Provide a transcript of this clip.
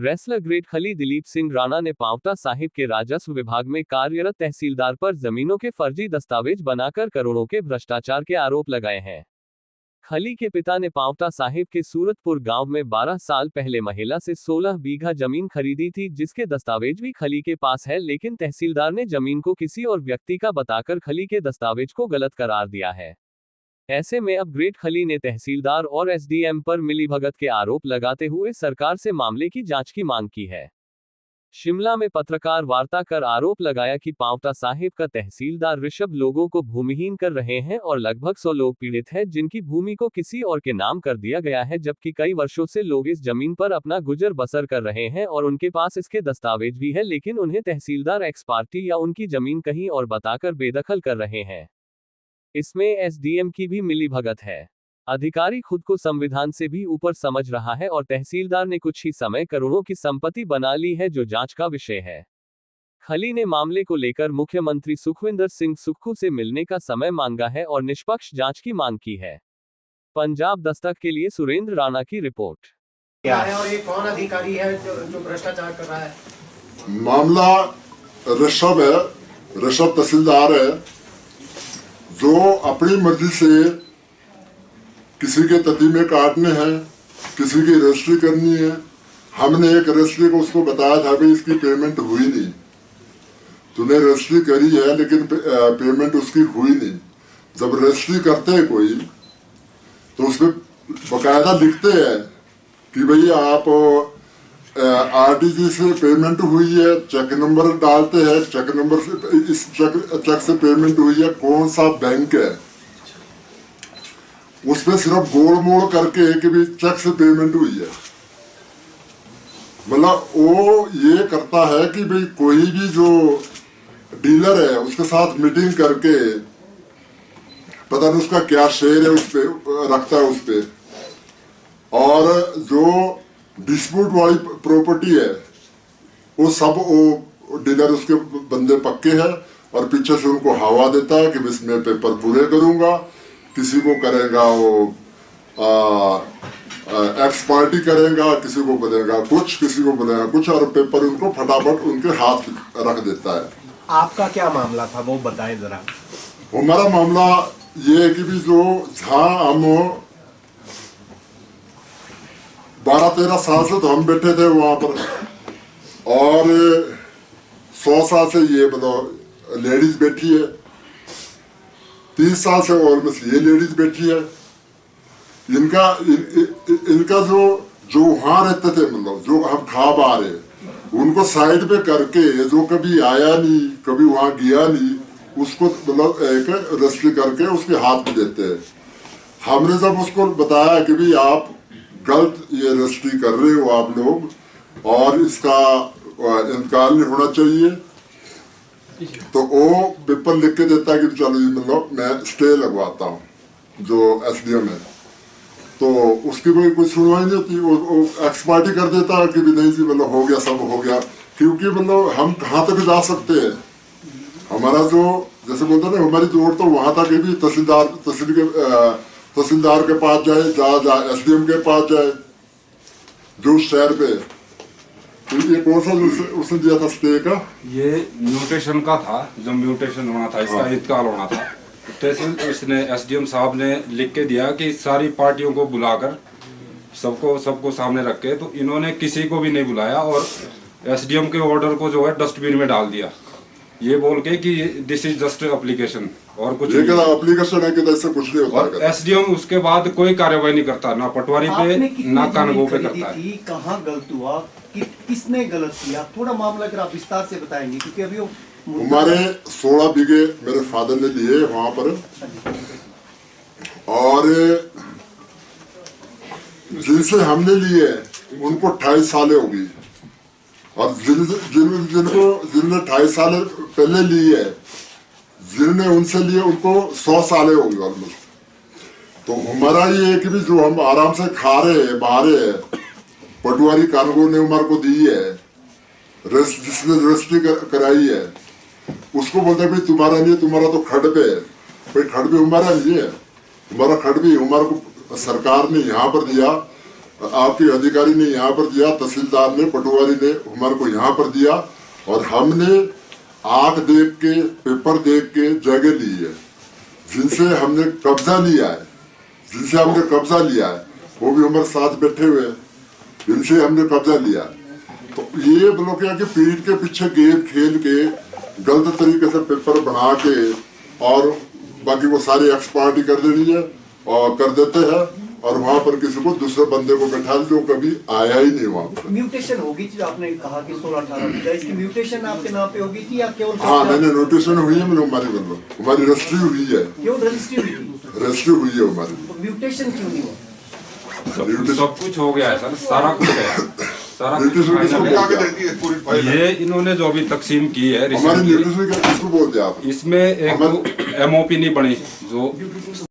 Wrestler great खली दिलीप सिंह राणा ने पांवटा साहिब के राजस्व विभाग में कार्यरत तहसीलदार पर जमीनों के फर्जी दस्तावेज बनाकर करोड़ों के भ्रष्टाचार के आरोप लगाए हैं। खली के पिता ने पांवटा साहिब के सूरतपुर गांव में 12 साल पहले महिला से 16 बीघा जमीन खरीदी थी, जिसके दस्तावेज भी खली के पास है, लेकिन तहसीलदार ने जमीन को किसी और व्यक्ति का बताकर खली के दस्तावेज को गलत करार दिया है। ऐसे में अब ग्रेट खली ने तहसीलदार और एसडीएम पर मिलीभगत के आरोप लगाते हुए सरकार से मामले की जांच की मांग की है। शिमला में पत्रकार वार्ता कर आरोप लगाया कि पांवटा साहिब का तहसीलदार ऋषभ लोगों को भूमिहीन कर रहे हैं और लगभग 100 लोग पीड़ित हैं, जिनकी भूमि को किसी और के नाम कर दिया गया है, जबकि कई वर्षों से लोग इस जमीन पर अपना गुजर बसर कर रहे हैं और उनके पास इसके दस्तावेज भी है, लेकिन उन्हें तहसीलदार एक्स पार्टी या उनकी जमीन कहीं और बताकर बेदखल कर रहे हैं। इसमें एसडीएम की भी मिलीभगत है। अधिकारी खुद को संविधान से भी ऊपर समझ रहा है और तहसीलदार ने कुछ ही समय करोड़ों की संपत्ति बना ली है, जो जांच का विषय है। खली ने मामले को लेकर मुख्यमंत्री सुखविंदर सिंह सुक्खू से मिलने का समय मांगा है और निष्पक्ष जांच की मांग की है। पंजाब दस्तक के लिए सुरेंद्र राणा की रिपोर्ट। क्या है और ये कौन अधिकारी है जो भ्रष्टाचार कर रहा है? मामला ऋषभ है, ऋषभ तहसीलदार है, जो अपनी मर्जी से किसी के ततीमे काटने हैं, किसी की रजिस्ट्री करनी है। हमने एक रजिस्ट्री को उसको बताया था कि इसकी पेमेंट हुई नहीं, तूने रजिस्ट्री करी है लेकिन पेमेंट उसकी हुई नहीं। जब रजिस्ट्री करते हैं कोई तो उसमें बकायदा लिखते हैं कि भाई आप आरटीजी से पेमेंट हुई है, चेक नंबर डालते हैं, चेक नंबर से इस चेक से पेमेंट हुई है, कौन सा बैंक है, उसमें सिर्फ गोल मोड़ करके कि भी चेक से पेमेंट हुई है। मतलब वो ये करता है कि भाई कोई भी जो डीलर है उसके साथ मीटिंग करके पता नहीं उसका क्या शेयर है उस पे रखता है उस पे, और जो डिस्प्यूट वाली प्रॉपर्टी है वो सब वो डीलर उसके बंदे पक्के हैं और पीछे से उनको हवा देता है कि इसमें पेपर पूरे करूंगा, किसी को करेगा वो एक्स पार्टी करेगा, किसी को बनेगा कुछ, किसी को बनेगा कुछ, और पेपर उनको फटाफट उनके हाथ रख देता है। आपका क्या मामला था वो बताएं जरा। हमारा मामला ये है कि भी जो जहाँ हम 12-13 साल से तो हम बैठे थे वहां पर, और 100 साल से ये मतलब लेडीज बैठी है, 30 साल से और बस ये लेडीज बैठी है। इनका जो वहां रहते थे, मतलब जो हम खा पा रहे, उनको साइड पे करके जो कभी आया नहीं, कभी वहां गया नहीं, उसको मतलब एक रजिस्ट्री करके उसके हाथ में देते हैं। हमने जब उसको बताया कि भाई आप गलत ये रजिस्ट्री कर रहे हो आप लोग, और इसका इनकार नहीं होना चाहिए, तो वो पेपर लिख के देता है कि चलो मतलब मैं स्टे लगवाता हूँ जो एसडीएम है, तो उसकी कोई कुछ सुनवाई नहीं होती, वो एक्स पार्टी कर देता है कि भी नहीं जी मतलब हो गया, सब हो गया। क्योंकि मतलब हम कहाँ तक जा सकते हैं, हमारा जो जैसे बोलते हैं ना, हमारी जोड़ तो वहां तक भी तहसीलदार के पास जाए, एसडीएम के पास जाए जो शहर पे। तो ये कौन सा उसने दिया था स्टे का? ये म्यूटेशन का था, जो म्यूटेशन होना था इसका इंतकाल होना था, तहसील इसने एसडीएम साहब ने लिख के दिया कि सारी पार्टियों को बुलाकर सबको सामने रख के, तो इन्होंने किसी को भी नहीं बुलाया और एसडीएम के ऑर्डर को जो है डस्टबिन में डाल दिया, ये बोल के कि दिस इज जस्ट एप्लीकेशन और कुछ नहीं। एप्लीकेशन है कि ऐसे कुछ नहीं होता। और एसडीएम उसके बाद कोई कार्रवाई नहीं करता, ना पटवारी पे ना कानून पे करता है। कहाँ गलत हुआ, किसने गलत किया, थोड़ा मामला अगर आप विस्तार से बताएंगे, क्योंकि अभी हमारे 16 बीघे मेरे फादर ने लिए वहां पर, और जिनसे हमने लिए उनको 28 साल हो गई, और जिनने 28 साल पहले ली है, जिनने उनसे लिए उनको 100 साल हो गए ऑलमोस्ट। तो हमारा ये है कि भी जो हम आराम से खा रहे हैं, बाहर है, पटवारी कानून ने हमारे को दी है, जिसने रजिस्ट्री कराई है, उसको बोलते भाई तुम्हारा नहीं, तुम्हारा तो खड पे है। भाई खड भी हमारा नहीं है, हमारा खड भी हमारे को सरकार ने यहाँ पर दिया, आपके अधिकारी ने यहाँ पर दिया, तहसीलदार ने, पटवारी ने हमारे को यहाँ पर दिया, और हमने आंख देख के, पेपर देख के जगह ली है। जिनसे हमने कब्जा लिया है, वो भी हमारे साथ बैठे हुए हैं, जिनसे हमने कब्जा लिया है। तो ये बोलो क्या कि पीठ के पीछे गेम खेल के गलत तरीके से पेपर बना के और बाकी वो सारी एक्सपार्टी कर देनी है और कर देते हैं, और वहाँ पर किसी को दूसरे बंदे को बैठा जो कभी आया ही नहीं वहाँ पर। म्यूटेशन होगी थी, आपने कहा कि 16-18 बीघा, इसकी म्यूटेशन आपके नाम पे होगी थी या केवल? हाँ, मैंने नोटिशन हुई है, मैंने हमारी रजिस्ट्री हुई है, केवल रजिस्ट्री हुई थी? रजिस्ट्री हुई है हमारी। तो म्यूटेशन क्यों नहीं हुआ? सब कुछ हो गया है सर, सारा कुछ है, सारा कुछ फाइनल है। ये इन्होंने जो अभी तकसीम की है हमारी न्यूट्रिशन किसको बोलते हैं आप? इसमें एक MOP नहीं बनी जो